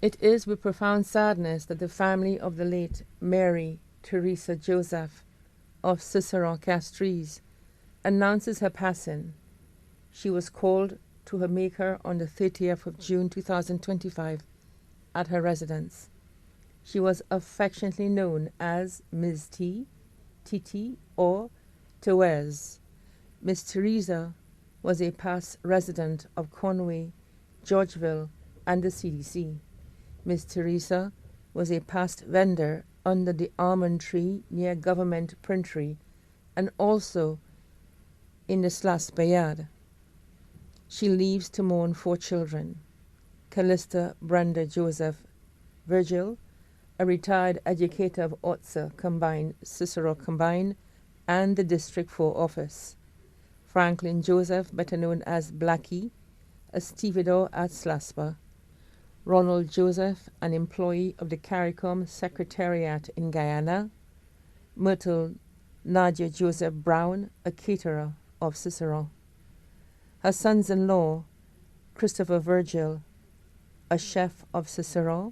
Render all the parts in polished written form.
It is with profound sadness that the family of the late Mary Teresa Joseph of Cicero Castries announces her passing. She was called to her Maker on the 30th of June 2025 at her residence. She was affectionately known as Ms. T, Titi, or Tewez. Miss Teresa was a past resident of Conway, Georgeville, and the CDC. Miss Teresa was a past vendor under the almond tree near Government Printery and also in the Slas Bayard. She leaves to mourn 4 children: Callista Brenda Joseph Virgil, a retired educator of OTSA Combined, Cicero Combined, and the District 4 office; Franklin Joseph, better known as Blackie, a stevedore at Slaspa; Ronald Joseph, an employee of the CARICOM Secretariat in Guyana; Myrtle Nadia Joseph Brown, a caterer of Cicero. Her sons-in-law, Christopher Virgil, a chef of Cicero;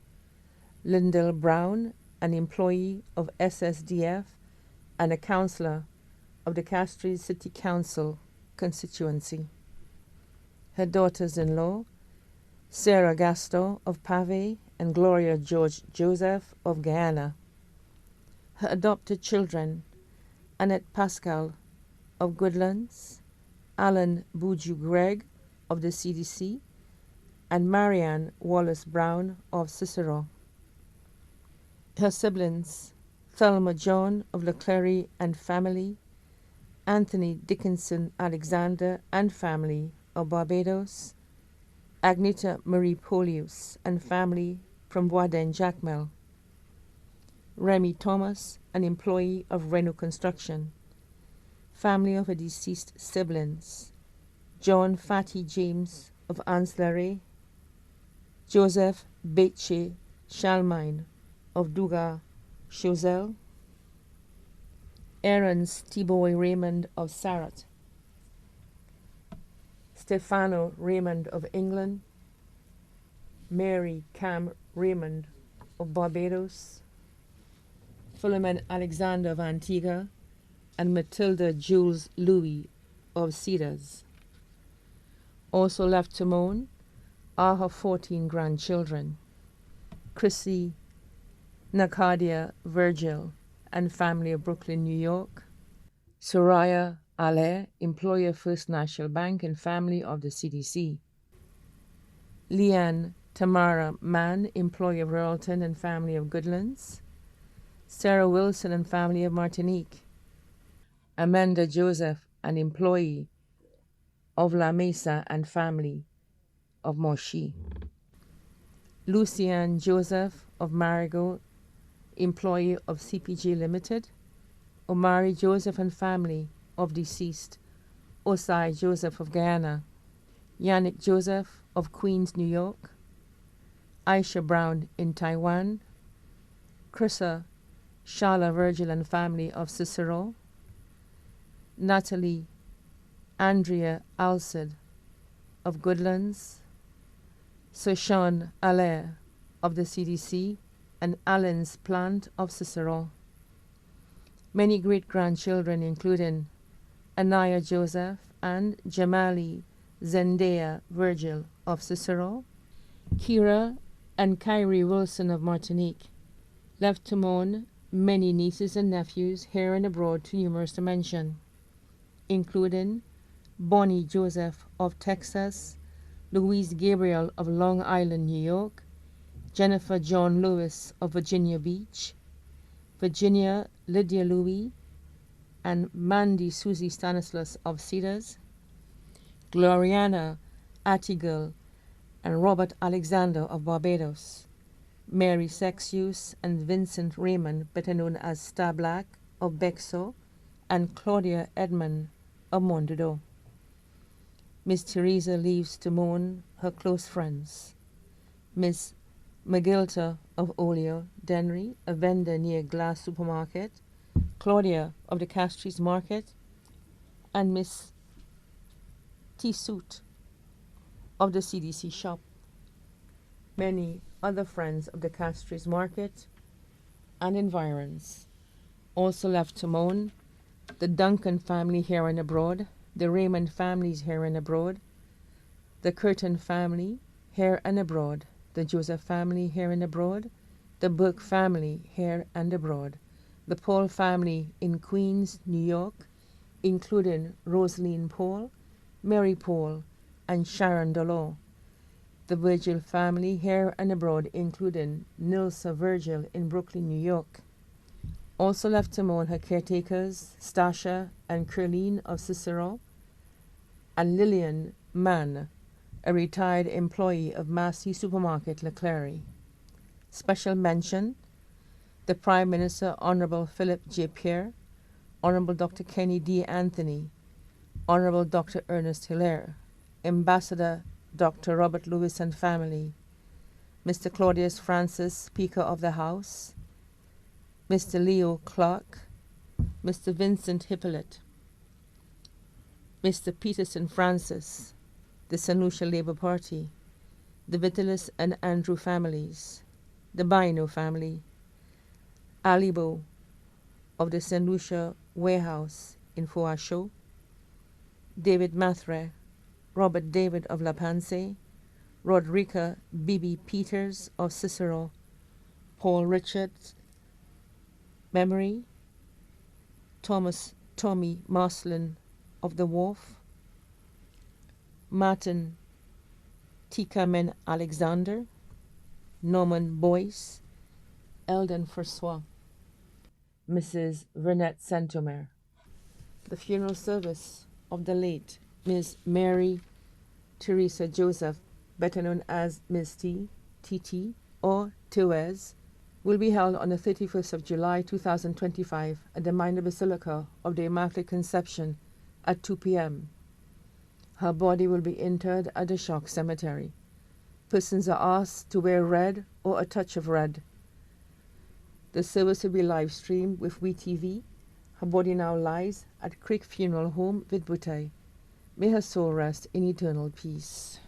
Lyndall Brown, an employee of SSDF and a councillor of the Castries City Council constituency. Her daughters-in-law, Sarah Gaston of Pave and Gloria George Joseph of Guyana. Her adopted children, Annette Pascal of Goodlands, Alan Buju Gregg of the CDC, and Marianne Wallace Brown of Cicero. Her siblings, Thelma John of Leclerc and family, Anthony Dickinson Alexander and family of Barbados, Agneta Marie Polius and family from Boisden Jacmel, Remy Thomas, an employee of Renault Construction, family of her deceased siblings, John Fatty James of Anslare, Joseph Beche Chalmine of Duga Chozel, Aaron Stiboy Raymond of Sarat, Stefano Raymond of England, Mary Cam Raymond of Barbados, Philomen Alexander of Antigua, and Matilda Jules Louis of Cedars. Also left to mourn are her 14 grandchildren: Chrissy Nacadia Virgil and family of Brooklyn, New York; Soraya Allaire, employee of First National Bank and family of the CDC; Leanne Tamara Mann, employee of Royalton and family of Goodlands; Sarah Wilson and family of Martinique; Amanda Joseph, an employee of La Mesa and family of Moshi; Lucianne Joseph of Marigot, employee of CPG Limited; Omari Joseph and family of deceased Osai Joseph of Guyana; Yannick Joseph of Queens, New York; Aisha Brown in Taiwan; Chrissa Shala Virgil and family of Cicero; Natalie Andrea Alcid of Goodlands; Soshan Allaire of the CDC, and Allen's Plant of Cicero. Many great-grandchildren, including Anaya Joseph and Jamali Zendaya Virgil of Cicero, Kira and Kyrie Wilson of Martinique, left to mourn many nieces and nephews here and abroad too numerous to mention, including Bonnie Joseph of Texas, Louise Gabriel of Long Island, New York, Jennifer John Lewis of Virginia Beach, Virginia Lydia Louis, and Mandy Susie Stanislas of Cedars, Gloriana Attigal and Robert Alexander of Barbados, Mary Sexius and Vincent Raymond, better known as Star Black of Bexo, and Claudia Edmond of Mondodo. Miss Teresa leaves to mourn her close friends: Miss McGilta of Olio, Denry, a vendor near Glass Supermarket, Claudia of the Castries Market, and Miss Tissout of the CDC shop. many other friends of the Castries market and environs. Also left to mourn the Duncan family here and abroad, the Raymond families here and abroad, the Curtin family here and abroad, the Joseph family here and abroad, the Burke family here and abroad, the Paul family in Queens, New York, including Rosaline Paul, Mary Paul, and Sharon Dolor, the Virgil family here and abroad, including Nilsa Virgil in Brooklyn, New York. Also left to mourn her caretakers, Stasha and Curleen of Cicero, and Lillian Mann, a retired employee of Massey Supermarket, Leclerc. Special mention, the Prime Minister, Honorable Philip J. Pierre, Honorable Dr. Kenny D. Anthony, Honorable Dr. Ernest Hilaire, Ambassador Dr. Robert Lewis and family, Mr. Claudius Francis, Speaker of the House, Mr. Leo Clark, Mr. Vincent Hippolyte, Mr. Peterson Francis, the St. Lucia Labour Party, the Vitalis and Andrew families, the Bino family, Alibo of the St. Lucia Warehouse in Fourachot, David Mathre, Robert David of La Panse, Rodrika Bibi Peters of Cicero, Paul Richards, Memory, Thomas Tommy Marslin of the Wharf, Martin Tikamen Alexander, Norman Boyce, Eldon Francois, Mrs. Vernette Saint-Omer. The funeral service of the late Ms. Mary Teresa Joseph, better known as Ms. T, TT, or Tuez, will be held on the 31st of July 2025 at the Minor Basilica of the Immaculate Conception at 2 p.m. Her body will be interred at the Shock Cemetery. Persons are asked to wear red or a touch of red. The service will be live streamed with WeTV. Her body now lies at Creek Funeral Home, Vidbouteille. May her soul rest in eternal peace.